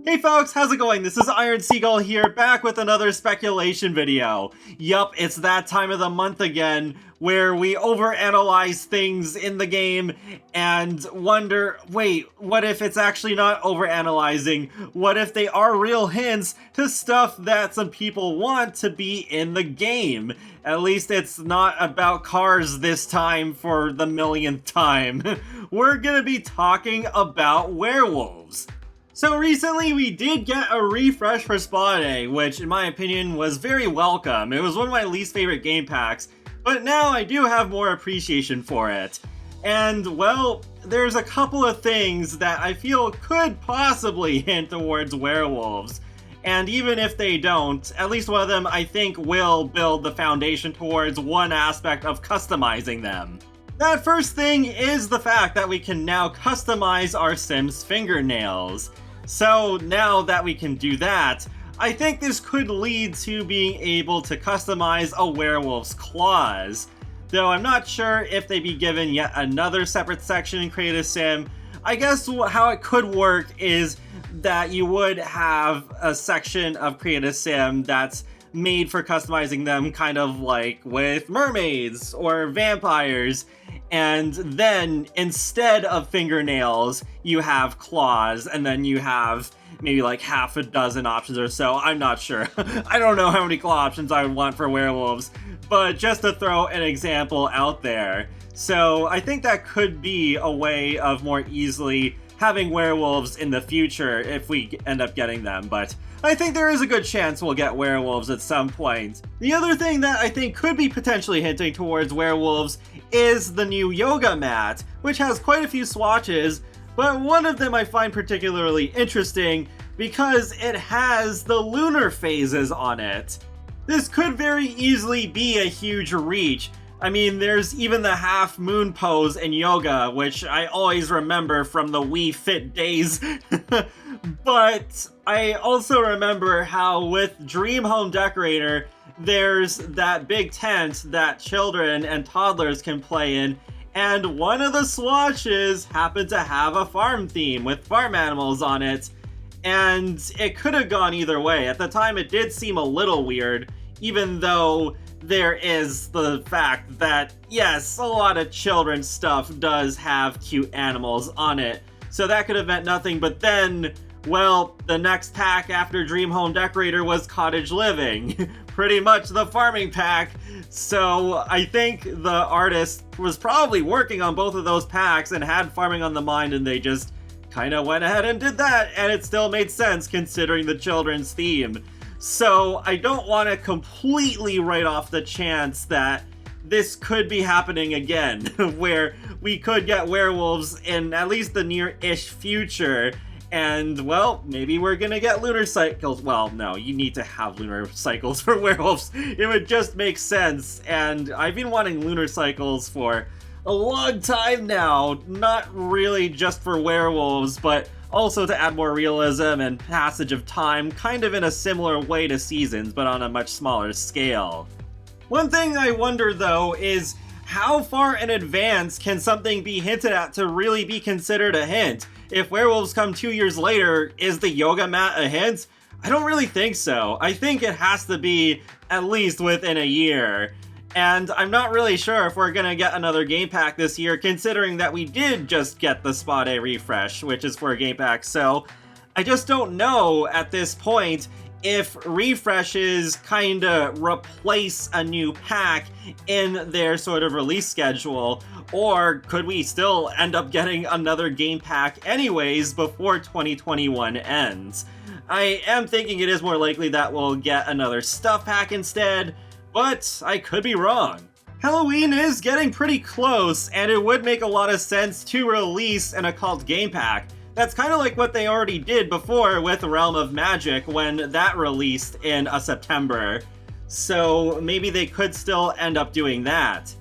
Hey folks, how's it going? This is Iron Seagull here, back with another speculation video. Yup, it's that time of the month again, where we overanalyze things in the game and wonder, wait, what if it's actually not overanalyzing? What if they are real hints to stuff that some people want to be in the game? At least it's not about cars this time for the millionth time. We're gonna be talking about werewolves. So recently we did get a refresh for Spa Day, which in my opinion was very welcome. It was one of my least favorite game packs, but now I do have more appreciation for it. And well, there's a couple of things that I feel could possibly hint towards werewolves. And even if they don't, at least one of them I think will build the foundation towards one aspect of customizing them. That first thing is the fact that we can now customize our Sim's fingernails. So now that we can do that, I think this could lead to being able to customize a werewolf's claws. Though I'm not sure if they'd be given yet another separate section in Create a Sim. I guess how it could work is that you would have a section of Create a Sim that's made for customizing them, kind of like with mermaids or vampires. And then instead of fingernails, you have claws, and then you have maybe like half a dozen options or so. I'm not sure. I don't know how many claw options I would want for werewolves, but just to throw an example out there. So I think that could be a way of more easily having werewolves in the future if we end up getting them, but I think there is a good chance we'll get werewolves at some point. The other thing that I think could be potentially hinting towards werewolves is the new yoga mat, which has quite a few swatches, but one of them I find particularly interesting because it has the lunar phases on it. This could very easily be a huge reach. I mean, there's even the half moon pose in yoga, which I always remember from the Wii Fit days. But I also remember how with Dream Home Decorator, there's that big tent that children and toddlers can play in, and one of the swatches happened to have a farm theme with farm animals on it, and it could have gone either way. At the time, it did seem a little weird, even though there is the fact that, yes, a lot of children's stuff does have cute animals on it, so that could have meant nothing, but then, well, the next pack after Dream Home Decorator was Cottage Living. Pretty much the farming pack. So I think the artist was probably working on both of those packs and had farming on the mind, and they just kind of went ahead and did that, and it still made sense considering the children's theme. So I don't want to completely write off the chance that this could be happening again, where we could get werewolves in at least the near-ish future. And, well, maybe we're gonna get lunar cycles. Well, no, you need to have lunar cycles for werewolves. It would just make sense. And I've been wanting lunar cycles for a long time now. Not really just for werewolves, but also to add more realism and passage of time, kind of in a similar way to seasons, but on a much smaller scale. One thing I wonder, though, is how far in advance can something be hinted at to really be considered a hint? If werewolves come 2 years later, is the yoga mat a hint? I don't really think so. I think it has to be at least within a year. And I'm not really sure if we're gonna get another game pack this year, considering that we did just get the Spa Day refresh, which is for a game pack, so I just don't know at this point if refreshes kinda replace a new pack in their sort of release schedule, or could we still end up getting another game pack anyways before 2021 ends? I am thinking it is more likely that we'll get another stuff pack instead, but I could be wrong. Halloween is getting pretty close, and it would make a lot of sense to release an occult game pack. That's kind of like what they already did before with Realm of Magic when that released in September. So maybe they could still end up doing that.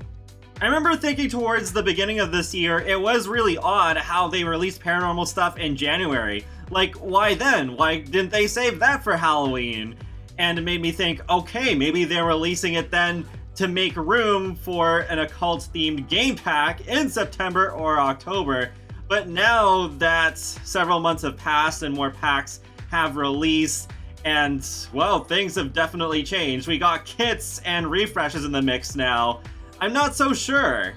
I remember thinking towards the beginning of this year, it was really odd how they released paranormal stuff in January. Like, why then? Why didn't they save that for Halloween? And it made me think, okay, maybe they're releasing it then to make room for an occult-themed game pack in September or October. But now that several months have passed and more packs have released, and, well, things have definitely changed. We got kits and refreshes in the mix now. I'm not so sure.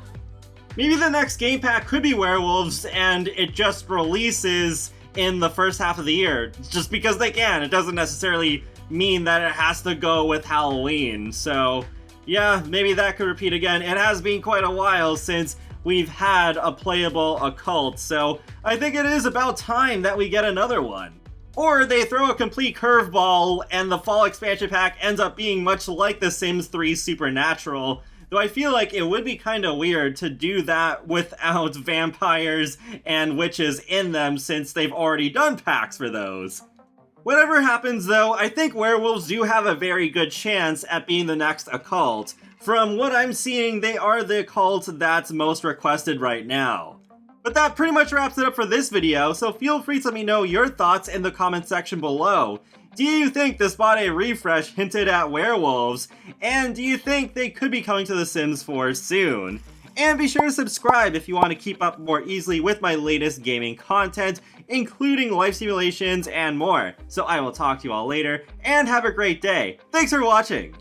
Maybe the next game pack could be Werewolves and it just releases in the first half of the year. Just because they can. It doesn't necessarily mean that it has to go with Halloween. So, yeah, maybe that could repeat again. It has been quite a while since we've had a playable occult, so I think it is about time that we get another one. Or they throw a complete curveball and the fall expansion pack ends up being much like The Sims 3 Supernatural, though I feel like it would be kinda weird to do that without vampires and witches in them since they've already done packs for those. Whatever happens though, I think werewolves do have a very good chance at being the next occult. From what I'm seeing, they are the occult that's most requested right now. But that pretty much wraps it up for this video, so feel free to let me know your thoughts in the comment section below. Do you think this bought a refresh hinted at werewolves? And do you think they could be coming to The Sims 4 soon? And be sure to subscribe if you want to keep up more easily with my latest gaming content, including life simulations and more. So I will talk to you all later, and have a great day. Thanks for watching!